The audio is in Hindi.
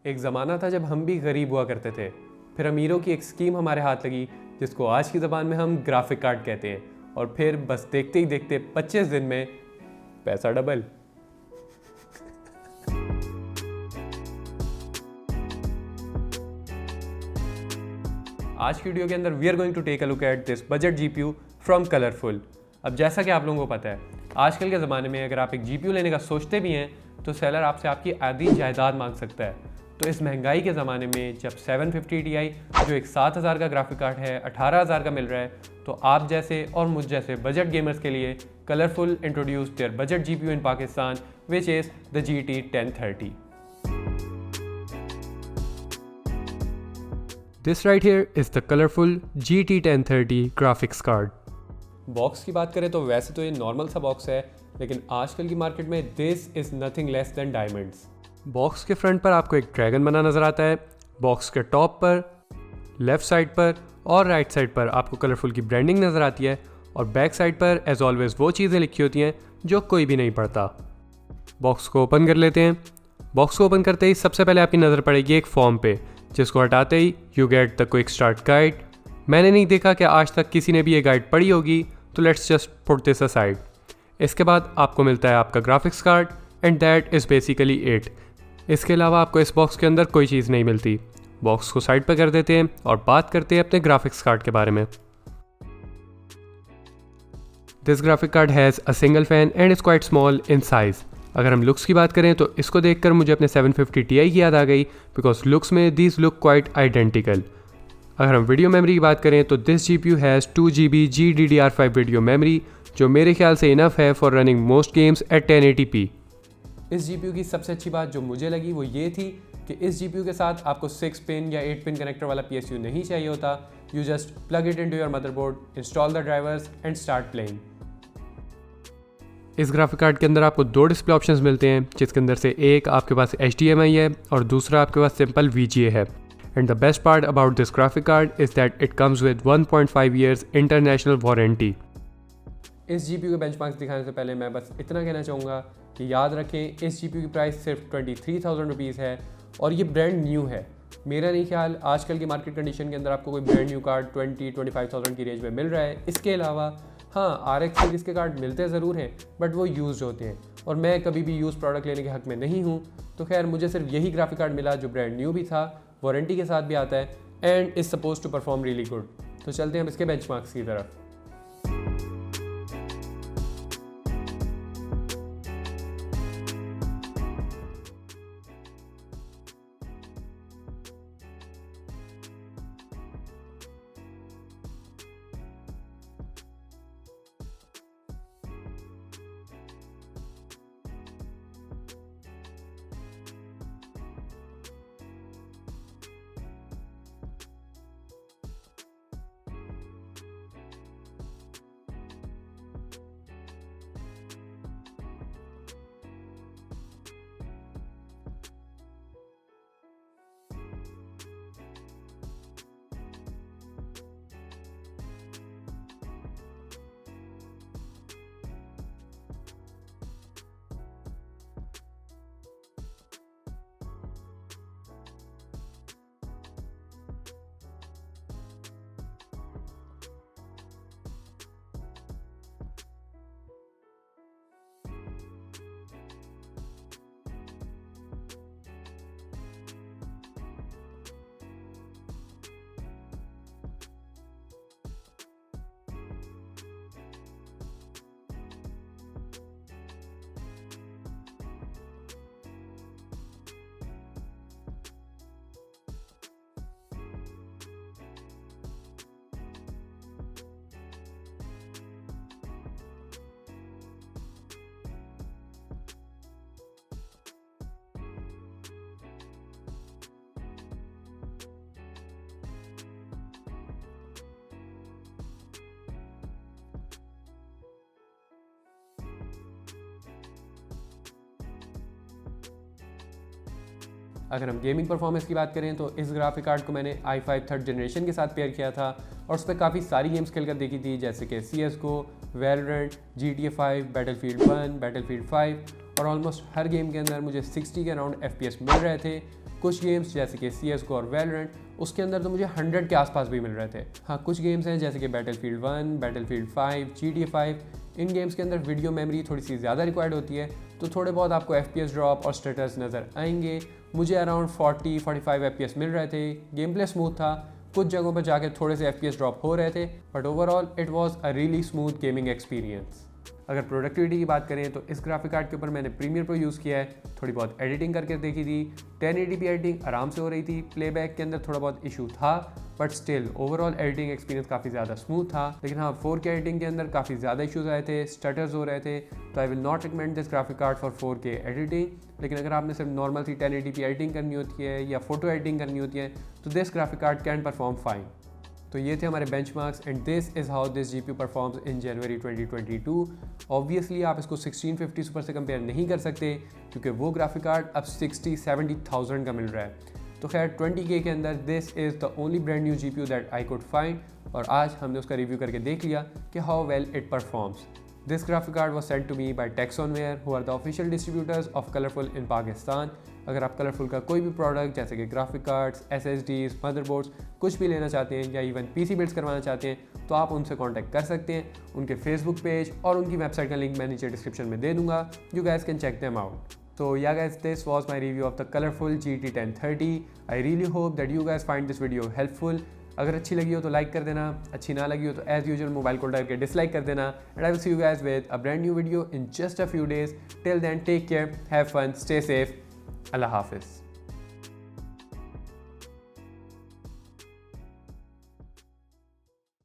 एक ज़माना था जब हम भी गरीब हुआ करते थे। फिर अमीरों की एक स्कीम हमारे हाथ लगी जिसको आज की ज़बान में हम ग्राफिक कार्ड कहते हैं। और फिर बस देखते ही देखते 25 दिन में पैसा डबल। आज की वीडियो के अंदर we are going to take a look at this budget GPU from Colorful. अब जैसा कि आप लोगों को पता है, आजकल के ज़माने में अगर आप एक जीपीयू लेने का सोचते भी हैं तो सेलर आपसे आपकी आधी जायदाद मांग सकता है। तो इस महंगाई के ज़माने में जब 750 Ti जो एक 7000 का ग्राफिक कार्ड है 18000 का मिल रहा है, तो आप जैसे और मुझ जैसे बजट गेमर्स के लिए colourful introduce their budget GPU in Pakistan which is the GT 1030। This right here is the colorful GT 1030 graphics card. Box की बात करें तो वैसे तो ये नॉर्मल सा बॉक्स है, लेकिन आजकल की मार्केट में this is nothing less than diamonds. Box के फ्रंट पर आपको एक ड्रैगन बना नज़र आता है। बॉक्स के टॉप पर, लेफ़्ट साइड पर और राइट साइड पर आपको कलरफुल की ब्रांडिंग नज़र आती है। और बैक साइड पर एज ऑलवेज वो चीज़ें लिखी होती हैं जो कोई भी नहीं पढ़ता। बॉक्स को ओपन कर लेते हैं। बॉक्स को ओपन करते ही सबसे पहले आपकी नज़र पड़ेगी एक फॉर्म पे, जिसको हटाते ही you get the quick start guide. मैंने नहीं देखा कि आज तक किसी ने भी ये गाइड पढ़ी होगी, तो let's just put this aside. इसके बाद आपको मिलता है आपका graphics card and that is basically it. इसके अलावा आपको इस बॉक्स के अंदर कोई चीज़ नहीं मिलती। बॉक्स को साइड पर कर देते हैं और बात करते हैं अपने ग्राफिक्स कार्ड के बारे में। This graphic card has a single fan and is quite small in size. अगर हम लुक्स की बात करें तो इसको देखकर मुझे अपने 750 Ti की याद आ गई, बिकॉज लुक्स में दीज लुक क्वाइट आइडेंटिकल। अगर हम वीडियो मेमोरी की बात करें तो this GPU has 2GB GDDR5 video memory, जो मेरे ख्याल से इनफ है for running most games eight 1080p। इस GPU की सबसे अच्छी बात जो मुझे लगी वो ये थी कि इस GPU के साथ आपको 6 पिन या 8 पिन कनेक्टर वाला PSU नहीं चाहिए होता। You just plug it into your motherboard, install the drivers and start playing. इस ग्राफिक कार्ड के अंदर आपको दो डिस्प्ले ऑप्शंस मिलते हैं, जिसके अंदर से एक आपके पास HDMI है और दूसरा आपके पास सिंपल VGA है। And the best part about this graphic card is that it comes with 1.5 years international warranty. इस GPU के बेंचमार्क्स दिखाने से पहले मैं बस इतना कहना चाहूँगा कि याद रखें, इस GPU की प्राइस सिर्फ 23,000 रुपीज़ है और ये ब्रांड न्यू है। मेरा नहीं ख्याल आजकल की मार्केट कंडीशन के अंदर आपको कोई ब्रांड न्यू कार्ड 20-25,000 की रेंज में मिल रहा है। इसके अलावा हाँ, RX सीरीज़ के कार्ड मिलते ज़रूर हैं, बट वो यूज़ होते हैं और मैं कभी भी यूज़ प्रोडक्ट लेने के हक़ में नहीं हूँ। तो खैर, मुझे सिर्फ यही ग्राफिक कार्ड मिला जो ब्रांड न्यू भी था, वारंटी के साथ भी आता है and is suppose to perform really good. तो चलते हैं हम इसके बेंचमार्क्स की तरफ। अगर हम गेमिंग परफॉर्मेंस की बात करें तो इस ग्राफिक कार्ड को मैंने i5 थर्ड जनरेशन के साथ पेयर किया था और उस पर काफ़ी सारी गेम्स खेल कर देखी थी, जैसे कि CSGO, Valorant, GTA 5, Battlefield 1, Battlefield 5 और ऑलमोस्ट हर गेम के अंदर मुझे 60 के अराउंड FPS मिल रहे थे। कुछ गेम्स जैसे कि CSGO और Valorant उसके अंदर तो मुझे 100 के आसपास भी मिल रहे थे। हाँ, कुछ गेम्स हैं जैसे कि Battlefield 1, Battlefield 5, GTA 5, इन गेम्स के अंदर वीडियो मेमोरी थोड़ी सी ज़्यादा रिक्वायर्ड होती है, तो थोड़े बहुत आपको FPS ड्रॉप और स्टेटस नज़र आएंगे। मुझे अराउंड 40-45 FPS मिल रहे थे, गेम प्ले स्मूथ था, कुछ जगहों पर जाके थोड़े से FPS ड्रॉप हो रहे थे, but overall it was a really smooth gaming experience. अगर प्रोडक्टिविटी की बात करें तो इस ग्राफिक कार्ड के ऊपर मैंने प्रीमियर प्रो यूज़ किया है, थोड़ी बहुत एडिटिंग करके देखी थी, 1080p एडिटिंग आराम से हो रही थी, प्लेबैक के अंदर थोड़ा बहुत इशू था, but still overall editing experience काफ़ी ज़्यादा स्मूथ था। लेकिन हाँ, 4K एडिटिंग के अंदर काफ़ी ज़्यादा इशूज़ आए थे, स्टटर्स हो रहे थे, तो I will not recommend this graphic card for 4K editing. लेकिन अगर आपने सिर्फ नॉर्मल सी 1080p एडिटिंग करनी होती है या फोटो एडिटिंग करनी होती है तो this graphic card can perform fine. तो ये थे हमारे benchmarks and this is how this GPU performs in January 2022। Obviously आप इसको 1650 सुपर से कंपेयर नहीं कर सकते क्योंकि वो ग्राफिक कार्ड अब 60-70,000 का मिल रहा है। तो खैर 20K के अंदर this is the only brand new GPU that I could find, और आज हमने उसका रिव्यू करके देख लिया कि how well it performs. This graphic card was sent to me by Texonware, who are the official distributors of Colorful in Pakistan. अगर आप कलरफुल का कोई भी प्रोडक्ट जैसे कि ग्राफिक कार्ड्स, SSDs, मदरबोर्ड्स कुछ भी लेना चाहते हैं या इवन PC बिल्ड्स करवाना चाहते हैं तो आप उनसे कांटेक्ट कर सकते हैं। उनके फेसबुक पेज और उनकी वेबसाइट का लिंक मैं नीचे डिस्क्रिप्शन में दे दूंगा। You guys can check them out. So yeah guys, this was my review of the Colorful GT1030. I really hope that you guys find this video helpful. अगर अच्छी लगी हो तो लाइक कर देना, अच्छी ना लगी हो तो एज यूजुअल मोबाइल को करके डिसलाइक कर देना। And I will see you guys with a brand new video in just a few days. Till then take care, have fun, stay safe, Allah हाफिज़।